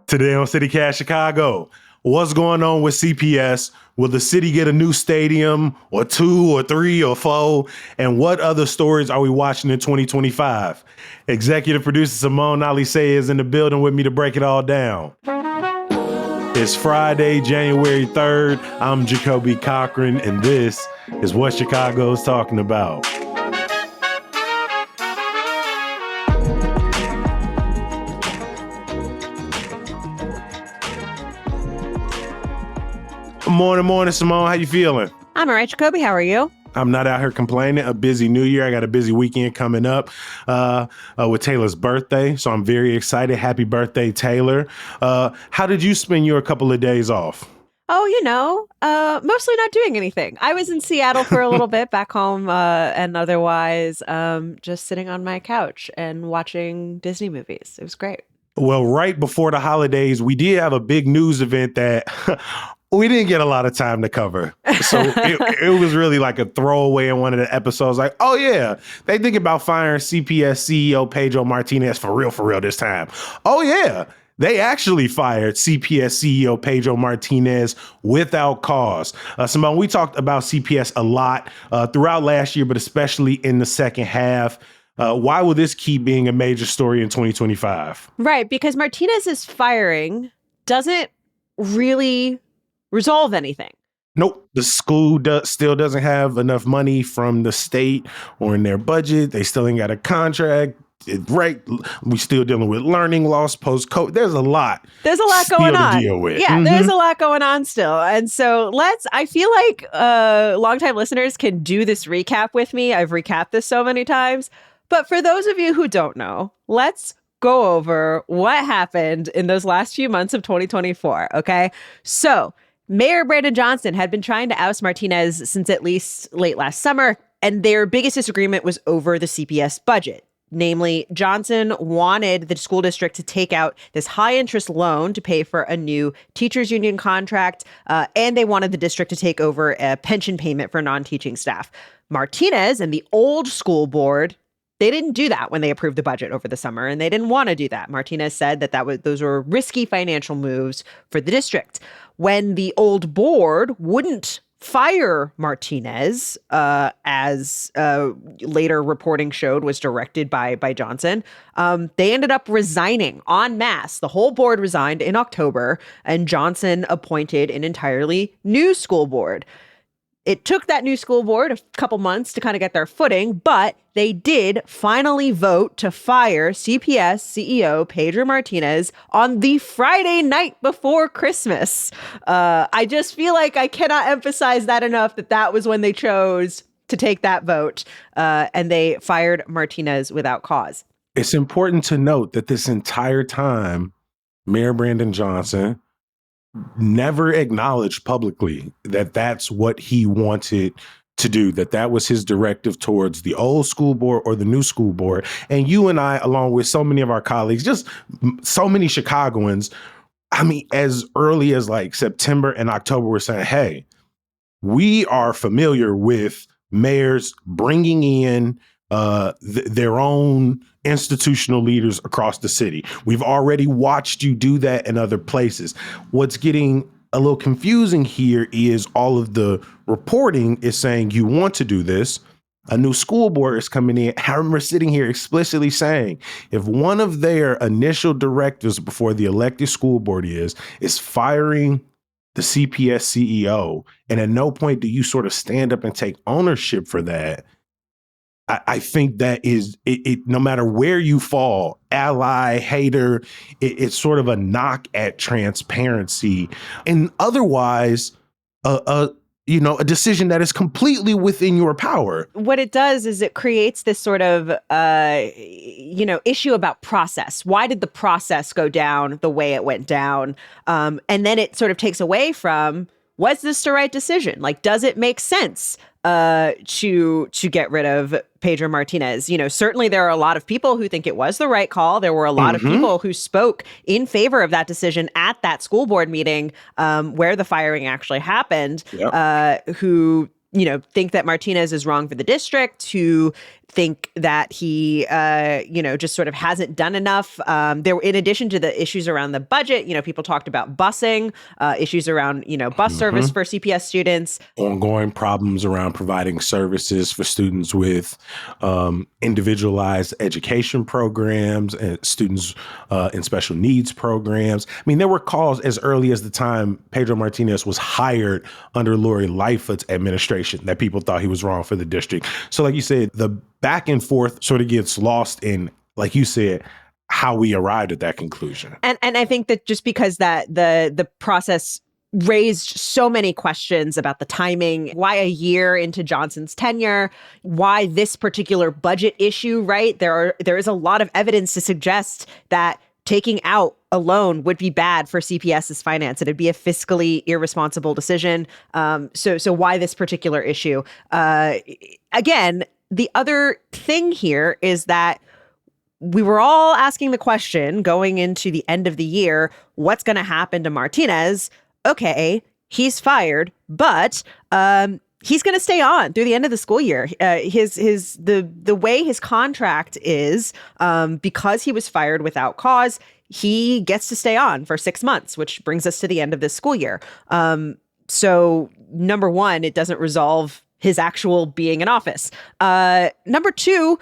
Today on CityCast Chicago, what's going on with CPS? Will the city get a new stadium or 2 or 3 or 4? And what other stories are we watching in 2025? Executive producer Simone Alicea is in the building with me to break it all down. It's Friday, January 3rd. I'm Jacoby Cochran, and this is what Chicago's talking about. Morning, Simone. How you feeling? I'm all right, Jacoby. How are you? I'm not out here complaining. A busy new year. I got a busy weekend coming up with Taylor's birthday. So I'm very excited. Happy birthday, Taylor. How did you spend your couple of days off? Oh, mostly not doing anything. I was in Seattle for a little bit, back home, and otherwise just sitting on my couch and watching Disney movies. It was great. Well, right before the holidays, we did have a big news event that we didn't get a lot of time to cover. So it was really like a throwaway in one of the episodes. Like, oh, yeah, they think about firing CPS CEO Pedro Martinez for real this time. Oh, yeah, they actually fired CPS CEO Pedro Martinez without cause. Simone, we talked about CPS a lot throughout last year, but especially in the second half. Why will this keep being a major story in 2025? Right, because Martinez's firing doesn't really resolve anything. Nope. The school still doesn't have enough money from the state or in their budget. They still ain't got a contract. Right. We still dealing with learning loss post-COVID. There's a lot going on to deal with. Yeah, There's a lot going on still. And so I feel like longtime listeners can do this recap with me. I've recapped this so many times. But for those of you who don't know, let's go over what happened in those last few months of 2024. Okay. So Mayor Brandon Johnson had been trying to oust Martinez since at least late last summer, and their biggest disagreement was over the CPS budget. Namely, Johnson wanted the school district to take out this high-interest loan to pay for a new teachers union contract, and they wanted the district to take over a pension payment for non-teaching staff. Martinez and the old school board, they didn't do that when they approved the budget over the summer, and they didn't want to do that. Martinez said that those were risky financial moves for the district. When the old board wouldn't fire Martinez, as later reporting showed was directed by Johnson, they ended up resigning en masse. The whole board resigned in October, and Johnson appointed an entirely new school board. It took that new school board a couple months to kind of get their footing, but they did finally vote to fire CPS CEO Pedro Martinez on the Friday night before Christmas. I just feel like I cannot emphasize that enough, that was when they chose to take that vote, and they fired Martinez without cause. It's important to note that this entire time, Mayor Brandon Johnson never acknowledged publicly that that's what he wanted to do, that was his directive towards the old school board or the new school board. And you and I, along with so many of our colleagues, just so many Chicagoans, I mean, as early as like September and October, we're saying, hey, we are familiar with mayors bringing in their own institutional leaders across the city. We've already watched you do that in other places. What's getting a little confusing here is all of the reporting is saying you want to do this. A new school board is coming in. I remember sitting here explicitly saying, if one of their initial directives before the elected school board is firing the CPS CEO, and at no point do you sort of stand up and take ownership for that, I think that is it. No matter where you fall, ally, hater, it's sort of a knock at transparency, and otherwise, a decision that is completely within your power. What it does is it creates this sort of issue about process. Why did the process go down the way it went down? And then it sort of takes away from, was this the right decision? Like, does it make sense to get rid of Pedro Martinez? Certainly there are a lot of people who think it was the right call. There were a lot of people who spoke in favor of that decision at that school board meeting where the firing actually happened, who think that Martinez is wrong for the district, who think that he, just sort of hasn't done enough. In addition to the issues around the budget, people talked about busing, issues around, bus service for CPS students. Ongoing problems around providing services for students with individualized education programs and students in special needs programs. I mean, there were calls as early as the time Pedro Martinez was hired under Lori Lightfoot's administration that people thought he was wrong for the district. So like you said, the back and forth sort of gets lost in, like you said, how we arrived at that conclusion. And I think that just because that the process raised so many questions about the timing, why a year into Johnson's tenure, why this particular budget issue, right? There is a lot of evidence to suggest that taking out a loan would be bad for CPS's finance. It'd be a fiscally irresponsible decision. So why this particular issue? Again, the other thing here is that we were all asking the question going into the end of the year, what's going to happen to Martinez? Okay, he's fired, but he's going to stay on through the end of the school year. The way his contract is, because he was fired without cause, he gets to stay on for 6 months, which brings us to the end of this school year. So number one, it doesn't resolve his actual being in office. Number two,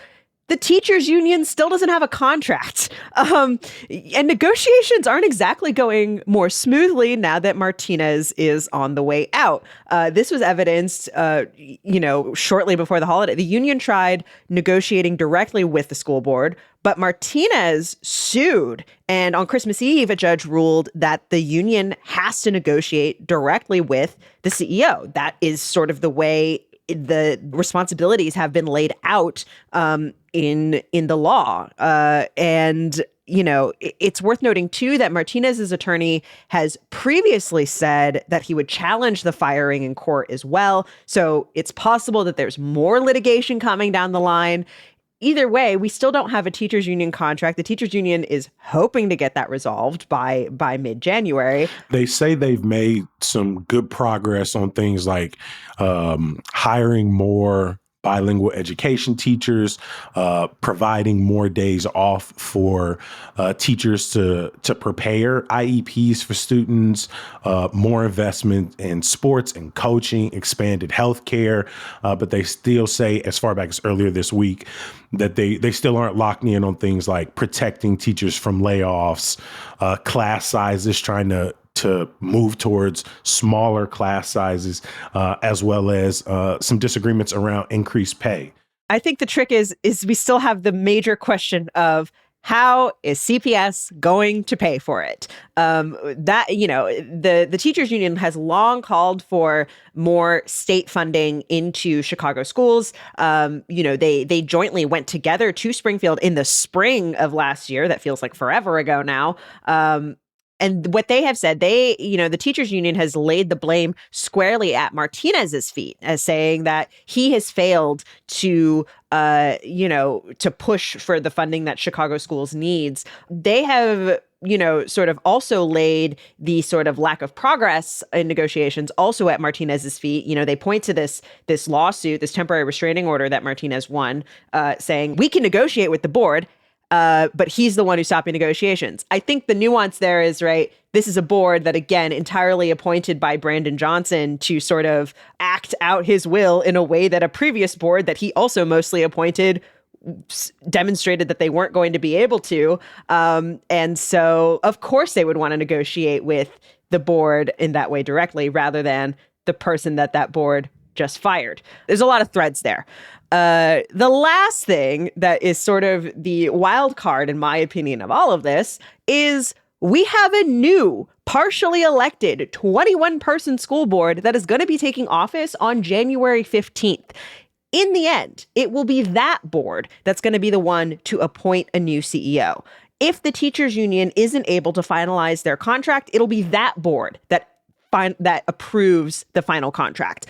the teachers union still doesn't have a contract. And negotiations aren't exactly going more smoothly now that Martinez is on the way out. This was evidenced, shortly before the holiday. The union tried negotiating directly with the school board, but Martinez sued. And on Christmas Eve, a judge ruled that the union has to negotiate directly with the CEO. That is sort of the way the responsibilities have been laid out in the law. And it's worth noting, too, that Martinez's attorney has previously said that he would challenge the firing in court as well. So it's possible that there's more litigation coming down the line. Either way, we still don't have a teachers union contract. The teachers union is hoping to get that resolved by mid-January. They say they've made some good progress on things like hiring more bilingual education teachers, providing more days off for teachers to prepare IEPs for students, more investment in sports and coaching, expanded healthcare. But they still say, as far back as earlier this week, that they still aren't locked in on things like protecting teachers from layoffs, class sizes, trying to move towards smaller class sizes, as well as some disagreements around increased pay. I think the trick is we still have the major question of how is CPS going to pay for it? The teachers union has long called for more state funding into Chicago schools. They jointly went together to Springfield in the spring of last year. That feels like forever ago now. And what they have said, the teachers union has laid the blame squarely at Martinez's feet, as saying that he has failed to push for the funding that Chicago schools needs. They have, sort of also laid the sort of lack of progress in negotiations also at Martinez's feet. They point to this lawsuit, this temporary restraining order that Martinez won, saying we can negotiate with the board. But he's the one who's stopping negotiations. I think the nuance there is, right, this is a board that, again, entirely appointed by Brandon Johnson to sort of act out his will in a way that a previous board that he also mostly appointed demonstrated that they weren't going to be able to. And so, of course, they would want to negotiate with the board in that way directly rather than the person that board just fired. There's a lot of threads there. The last thing that is sort of the wild card, in my opinion, of all of this is we have a new partially elected 21-person school board that is going to be taking office on January 15th. In the end, it will be that board that's going to be the one to appoint a new CEO. If the teachers union isn't able to finalize their contract, it'll be that board that approves the final contract.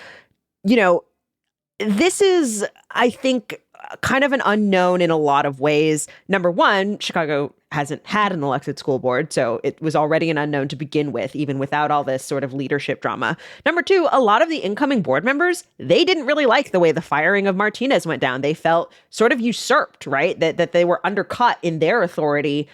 This is, I think, kind of an unknown in a lot of ways. Number one, Chicago hasn't had an elected school board, so it was already an unknown to begin with, even without all this sort of leadership drama. Number two, a lot of the incoming board members, they didn't really like the way the firing of Martinez went down. They felt sort of usurped, right? That they were undercut in their authority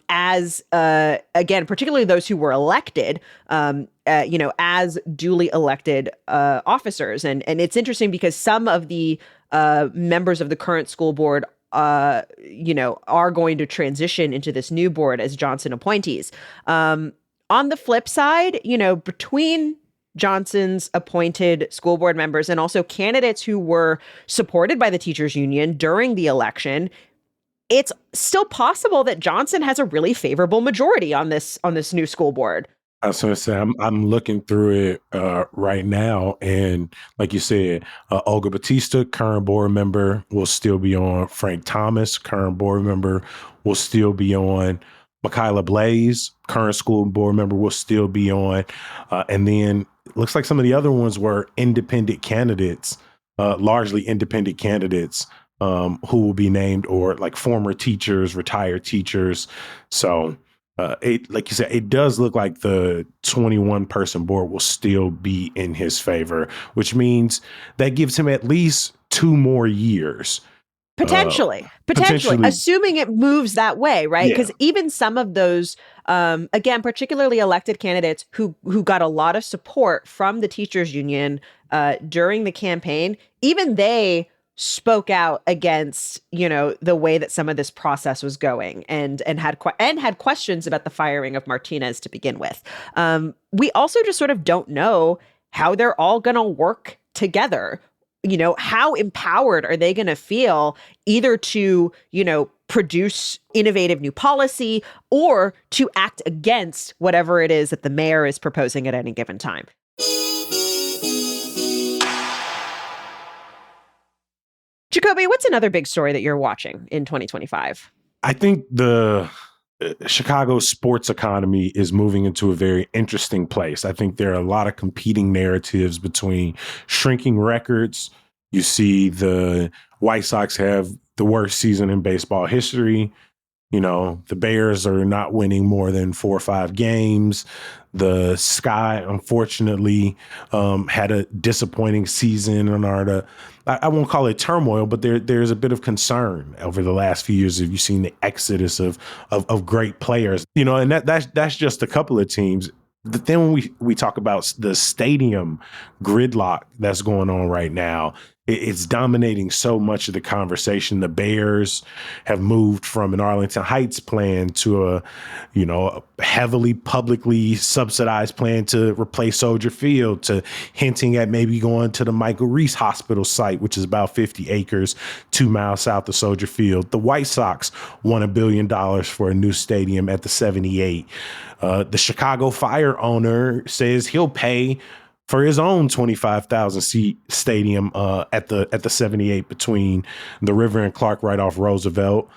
as, again, particularly those who were elected, as duly elected officers. And it's interesting because some of the members of the current school board are going to transition into this new board as Johnson appointees. On the flip side, between Johnson's appointed school board members and also candidates who were supported by the teachers union during the election, it's still possible that Johnson has a really favorable majority on this new school board. I was going to say, I'm looking through it right now, and like you said, Olga Batista, current board member, will still be on. Frank Thomas, current board member, will still be on. Michaela Blaze, current school board member, will still be on. And then it looks like some of the other ones were independent candidates, largely independent candidates who will be named, or like former teachers, retired teachers. So like you said, it does look like the 21-person board will still be in his favor, which means that gives him at least 2 more years. Potentially, assuming it moves that way, right? Because even some of those, again, particularly elected candidates who got a lot of support from the teachers union during the campaign, even they spoke out against, the way that some of this process was going, and had questions about the firing of Martinez to begin with. We also just sort of don't know how they're all going to work together. How empowered are they going to feel either to, produce innovative new policy or to act against whatever it is that the mayor is proposing at any given time. Jacoby, what's another big story that you're watching in 2025? I think the Chicago sports economy is moving into a very interesting place. I think there are a lot of competing narratives between shrinking records. You see the White Sox have the worst season in baseball history. The Bears are not winning more than 4 or 5 games. The Sky, unfortunately, had a disappointing season and I won't call it turmoil, but there's a bit of concern over the last few years. Have you seen the exodus of great players? And that's just a couple of teams. But then when we talk about the stadium gridlock that's going on right now, it's dominating so much of the conversation. The Bears have moved from an Arlington Heights plan to a heavily publicly subsidized plan to replace Soldier Field, to hinting at maybe going to the Michael Reese Hospital site, which is about 50 acres, 2 miles south of Soldier Field. The White Sox won $1 billion for a new stadium at the 78. The Chicago Fire owner says he'll pay for his own 25,000 seat stadium at the 78 between the River and Clark, right off Roosevelt.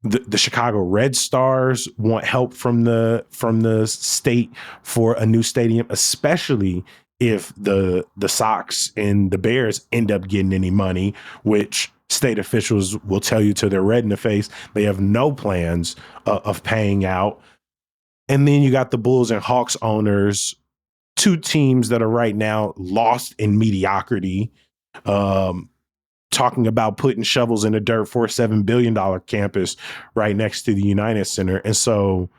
The Chicago Red Stars want help from the state for a new stadium, especially if the Sox and the Bears end up getting any money, which state officials will tell you till they're red in the face they have no plans of paying out. And then you got the Bulls and Hawks owners, 2 teams that are right now lost in mediocrity, talking about putting shovels in the dirt for a $7 billion campus right next to the United Center. And so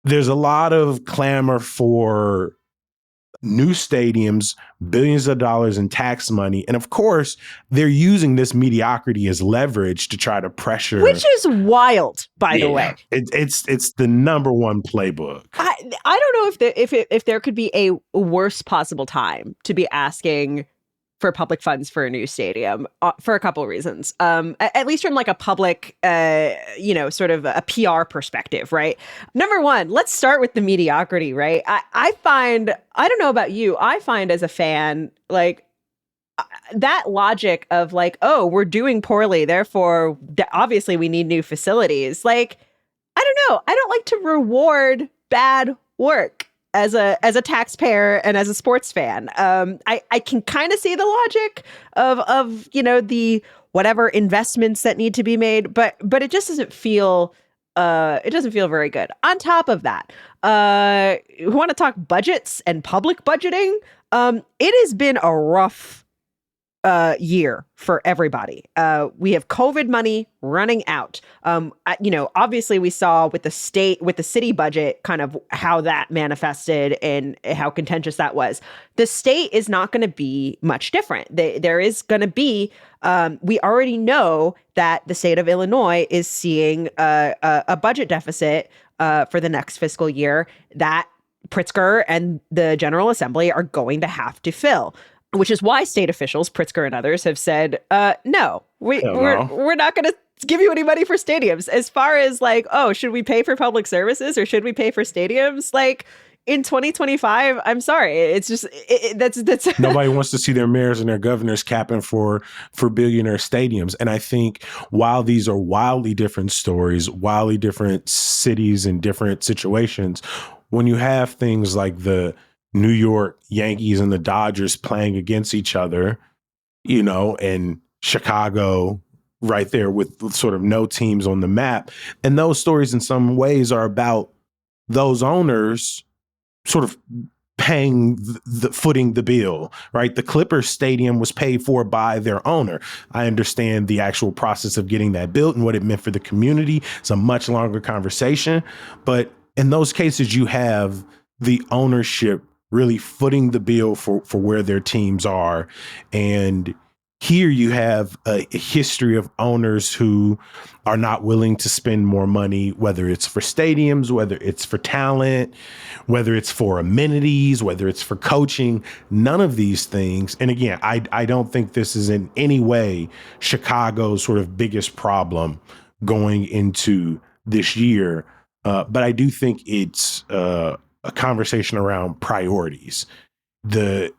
there's a lot of clamor for new stadiums, billions of dollars in tax money. And of course, they're using this mediocrity as leverage to try to pressure. Which is wild, by the way. It's the number one playbook. I don't know if there could be a worse possible time to be asking for public funds for a new stadium for a couple of reasons. At least from like a public, sort of a PR perspective, right? Number one, let's start with the mediocrity, right? I don't know about you, I find as a fan, like that logic of like, oh, we're doing poorly, therefore obviously we need new facilities. Like, I don't know. I don't like to reward bad work as a taxpayer and as a sports fan. I can kind of see the logic of the whatever investments that need to be made, but it just doesn't feel very good. On top of that, we want to talk budgets and public budgeting. It has been a rough year for everybody. We have COVID money running out. Obviously we saw with the city budget, kind of how that manifested and how contentious that was. The state is not going to be much different. There is going to be, we already know that the state of Illinois is seeing a budget deficit for the next fiscal year that Pritzker and the General Assembly are going to have to fill. Which is why state officials, Pritzker and others, have said, no, we're not going to give you any money for stadiums. As far as like, oh, should we pay for public services or should we pay for stadiums? Like in 2025, I'm sorry, it's just that's nobody wants to see their mayors and their governors capping for billionaire stadiums. And I think while these are wildly different stories, wildly different cities and different situations, when you have things like the New York Yankees and the Dodgers playing against each other, and Chicago right there with sort of no teams on the map. And those stories in some ways are about those owners sort of paying footing the bill, right? The Clippers stadium was paid for by their owner. I understand the actual process of getting that built and what it meant for the community. It's a much longer conversation. But in those cases, you have the ownership really footing the bill for where their teams are. And here you have a history of owners who are not willing to spend more money, whether it's for stadiums, whether it's for talent, whether it's for amenities, whether it's for coaching, none of these things. And again, I don't think this is in any way Chicago's sort of biggest problem going into this year. But I do think it's a conversation around priorities. The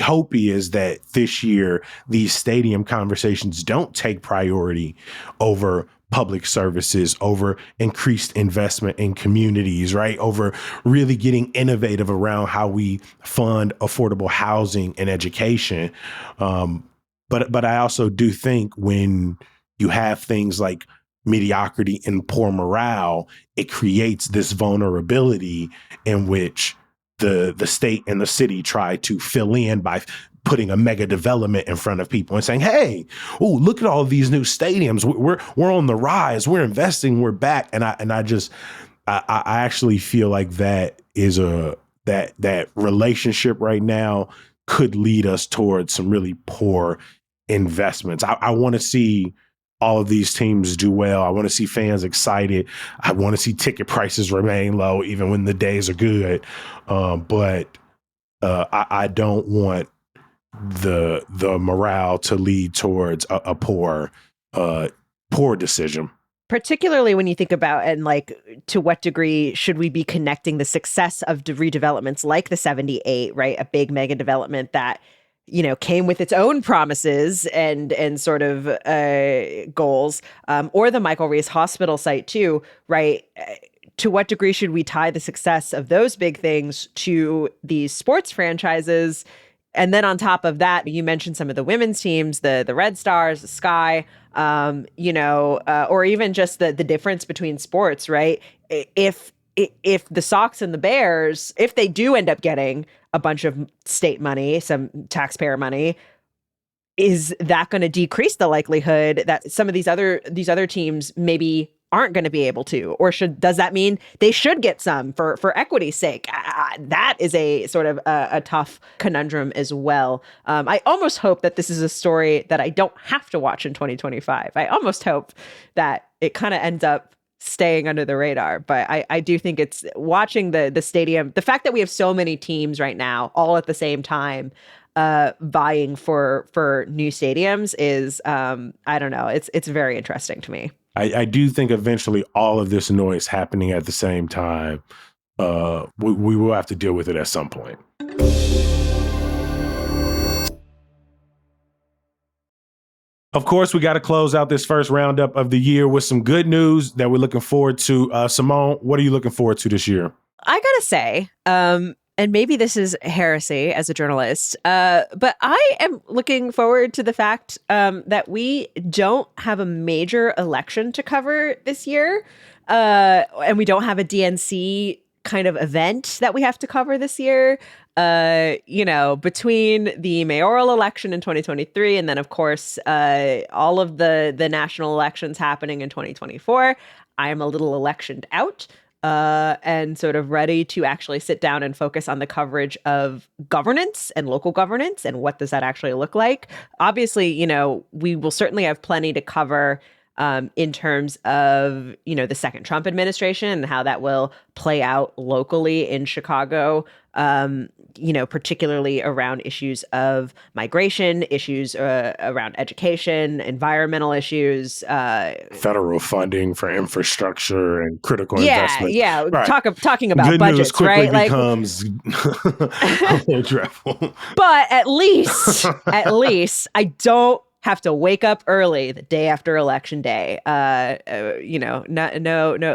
hope is that this year, these stadium conversations don't take priority over public services, over increased investment in communities, right? Over really getting innovative around how we fund affordable housing and education. But I also do think when you have things like mediocrity and poor morale, it creates this vulnerability in which the state and the city try to fill in by putting a mega development in front of people and saying, hey, oh, look at all these new stadiums. We're on the rise. We're investing. We're back. And I actually feel like that is that relationship right now could lead us towards some really poor investments. I want to see all of these teams do well. I want to see fans excited. I want to see ticket prices remain low, even when the days are good. But I don't want the morale to lead towards a poor decision. Particularly when you think about, and like, to what degree should we be connecting the success of redevelopments like the 78, right? A big mega development that came with its own promises and sort of goals, or the Michael Reese Hospital site too, right? To what degree should we tie the success of those big things to these sports franchises? And then on top of that, you mentioned some of the women's teams, the Red Stars, the Sky, or even just the difference between sports, right? If the Sox and the Bears, if they do end up getting a bunch of state money, some taxpayer money, is that going to decrease the likelihood that some of these other teams maybe aren't going to be able to, or does that mean they should get some for equity's sake? That is a sort of a tough conundrum as well. I almost hope that this is a story that I don't have to watch in 2025. I almost hope that it kind of ends up staying under the radar. But I do think it's watching the stadium, the fact that we have so many teams right now all at the same time vying for new stadiums is, I don't know, it's very interesting to me. I do think eventually all of this noise happening at the same time, we will have to deal with it at some point. Of course, we got to close out this first roundup of the year with some good news that we're looking forward to. Simone, what are you looking forward to this year? I gotta say, and and maybe this is heresy as a journalist, but I am looking forward to the fact that we don't have a major election to cover this year, and we don't have a DNC kind of event that we have to cover this year. Between the mayoral election in 2023 and then, of course, all of the national elections happening in 2024, I am a little electioned out. And sort of ready to actually sit down and focus on the coverage of governance and local governance and what does that actually look like. Obviously, we will certainly have plenty to cover in terms of, the second Trump administration and how that will play out locally in Chicago, particularly around issues of migration, issues around education, environmental issues, federal funding for infrastructure and critical investment. Yeah. Right. Talking about Good budgets, news quickly right? becomes dreadful. But at least I don't have to wake up early the day after election day. No,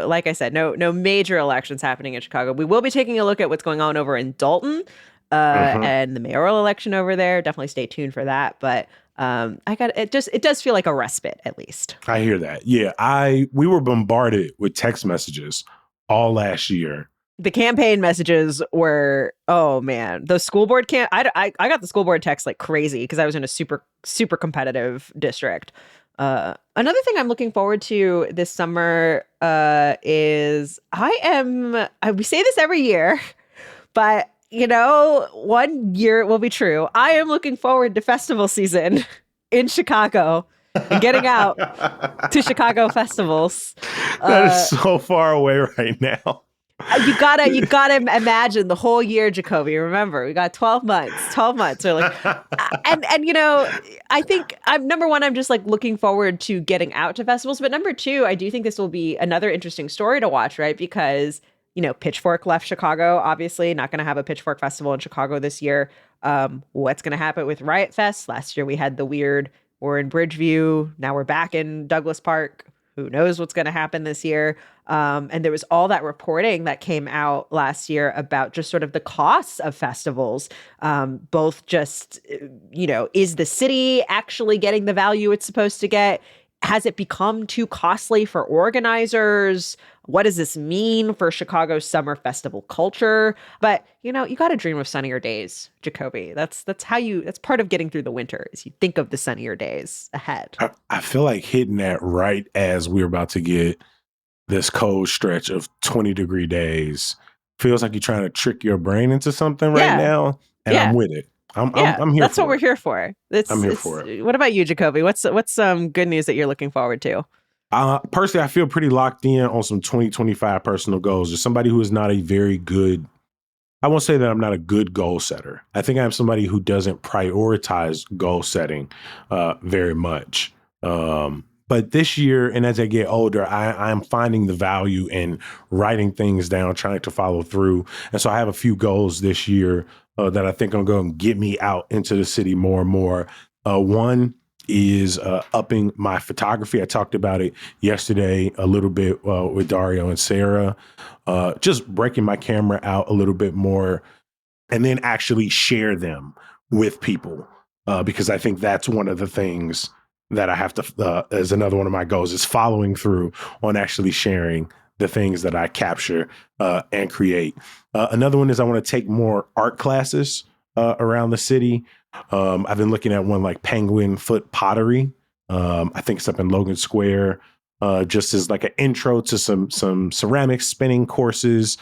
like I said, no major elections happening in Chicago. We will be taking a look at what's going on over in Dalton, and the mayoral election over there. Definitely stay tuned for that. But it does feel like a respite, at least. I hear that. Yeah, we were bombarded with text messages all last year. The campaign messages were, oh man, the school board I got the school board text like crazy because I was in a super, super competitive district. Another thing I'm looking forward to this summer is we say this every year, but 1 year it will be true. I am looking forward to festival season in Chicago and getting out to Chicago festivals. That is so far away right now. You gotta imagine the whole year, Jacoby. Remember, we got 12 months. 12 months. Or like, and I think number one, I'm just like looking forward to getting out to festivals. But number two, I do think this will be another interesting story to watch, right? Because Pitchfork left Chicago. Obviously, not going to have a Pitchfork festival in Chicago this year. What's going to happen with Riot Fest? Last year we had we're in Bridgeview. Now we're back in Douglas Park. Who knows what's going to happen this year? And there was all that reporting that came out last year about just sort of the costs of festivals, both just, is the city actually getting the value it's supposed to get? Has it become too costly for organizers? What does this mean for Chicago's summer festival culture? But, you got to dream of sunnier days, Jacoby. That's part of getting through the winter is you think of the sunnier days ahead. I feel like hitting that right as we're about to get this cold stretch of 20-degree days feels like you're trying to trick your brain into something right now. And I'm with it. I'm here. That's what we're here for. I'm here for it. What about you, Jacoby? What's some good news that you're looking forward to? Personally, I feel pretty locked in on some 2025 personal goals. As somebody who is not a very good, I won't say that I'm not a good goal setter. I think I'm somebody who doesn't prioritize goal setting very much. But this year, and as I get older, I'm finding the value in writing things down, trying to follow through. And so I have a few goals this year that I think are going to get me out into the city more and more. One is upping my photography. I talked about it yesterday a little bit with Dario and Sarah, just breaking my camera out a little bit more and then actually share them with people, because I think that's one of the things that I have to, as another one of my goals, is following through on actually sharing the things that I capture and create. Another one is I want to take more art classes around the city. I've been looking at one like Penguin Foot Pottery. I think it's up in Logan Square, just as like an intro to some ceramic spinning courses.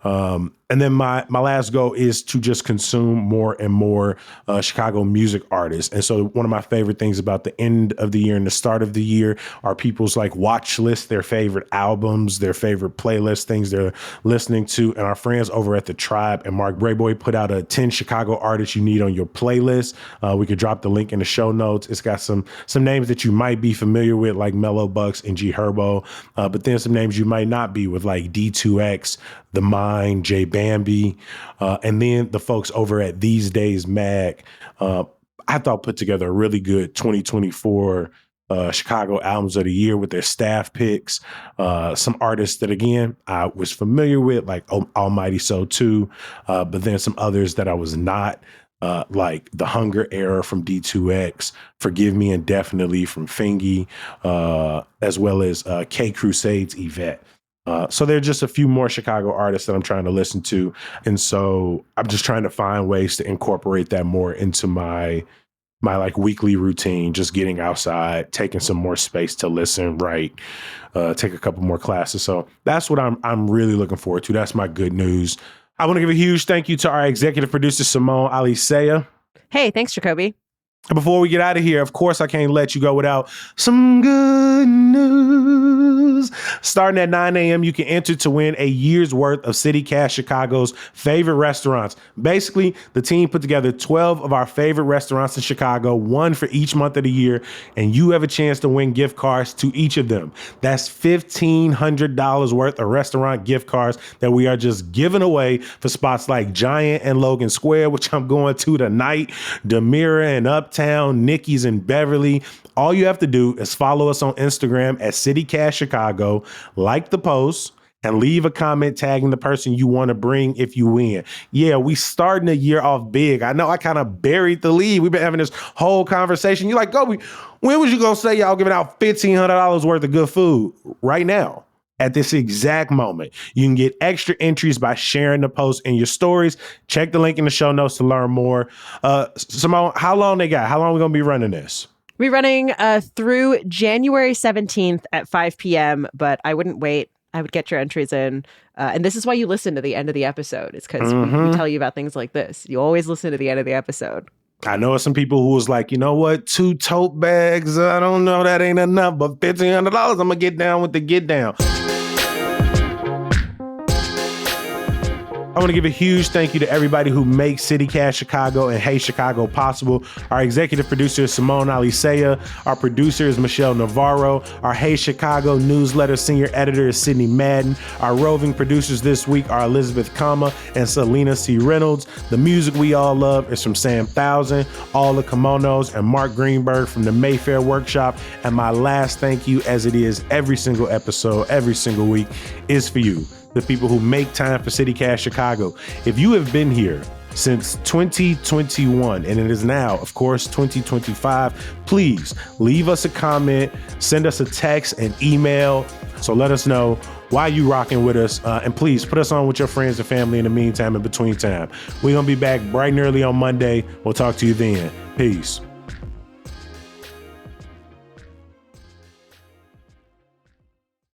And then my last goal is to just consume more and more Chicago music artists. And so one of my favorite things about the end of the year and the start of the year are people's like watch lists, their favorite albums, their favorite playlists, things they're listening to. And our friends over at The Tribe and Mark Brayboy put out a 10 Chicago artists you need on your playlist. We could drop the link in the show notes. It's got some names that you might be familiar with, like Mellow Bucks and G Herbo, but then some names you might not be with, like D2X, The Mind, J Bambi, and then the folks over at These Days Mag. I thought put together a really good 2024 Chicago Albums of the Year with their staff picks. Some artists that, again, I was familiar with, like Almighty So Too, but then some others that I was not. Like The Hunger Era from D2X, Forgive Me Indefinitely from Fingy, as well as K Crusade's Yvette. So there are just a few more Chicago artists that I'm trying to listen to. And so I'm just trying to find ways to incorporate that more into my like weekly routine, just getting outside, taking some more space to listen, write, take a couple more classes. So that's what I'm really looking forward to. That's my good news. I want to give a huge thank you to our executive producer, Simone Alicea. Hey, thanks, Jacoby. Before we get out of here, of course, I can't let you go without some good news. Starting at 9 a.m., you can enter to win a year's worth of City Cash Chicago's favorite restaurants. Basically, the team put together 12 of our favorite restaurants in Chicago, one for each month of the year, and you have a chance to win gift cards to each of them. That's $1,500 worth of restaurant gift cards that we are just giving away for spots like Giant and Logan Square, which I'm going to tonight, Demira and Uptown, Nikki's and Beverly. All you have to do is follow us on Instagram at CityCast Chicago, like the post, and leave a comment tagging the person you want to bring if you win. Yeah, we starting the year off big. I know I kind of buried the lead. We've been having this whole conversation. You're like, Gobi, when was you going to say y'all giving out $1,500 worth of good food? Right now. At this exact moment, you can get extra entries by sharing the post in your stories. Check the link in the show notes to learn more. Simone, how long they got? How long are we going to be running this? We're running through January 17th at 5 p.m., but I wouldn't wait. I would get your entries in. And this is why you listen to the end of the episode. It's because we tell you about things like this. You always listen to the end of the episode. I know some people who was like, you know what, 2 tote bags, I don't know, that ain't enough, but $1,500, I'm going to get down with the get down. I want to give a huge thank you to everybody who makes City Cash Chicago and Hey Chicago possible. Our executive producer is Simone Alicea. Our producer is Michelle Navarro. Our Hey Chicago newsletter senior editor is Sydney Madden. Our roving producers this week are Elizabeth Kama and Selena C. Reynolds. The music we all love is from Sam Thousand, All the Kimonos, and Mark Greenberg from the Mayfair Workshop. And my last thank you, as it is every single episode, every single week, is for you, the people who make time for City Cash Chicago. If you have been here since 2021, and it is now, of course, 2025, please leave us a comment, send us a text and email. So let us know why you rocking with us. And please put us on with your friends and family in the meantime, in between time. We're going to be back bright and early on Monday. We'll talk to you then. Peace.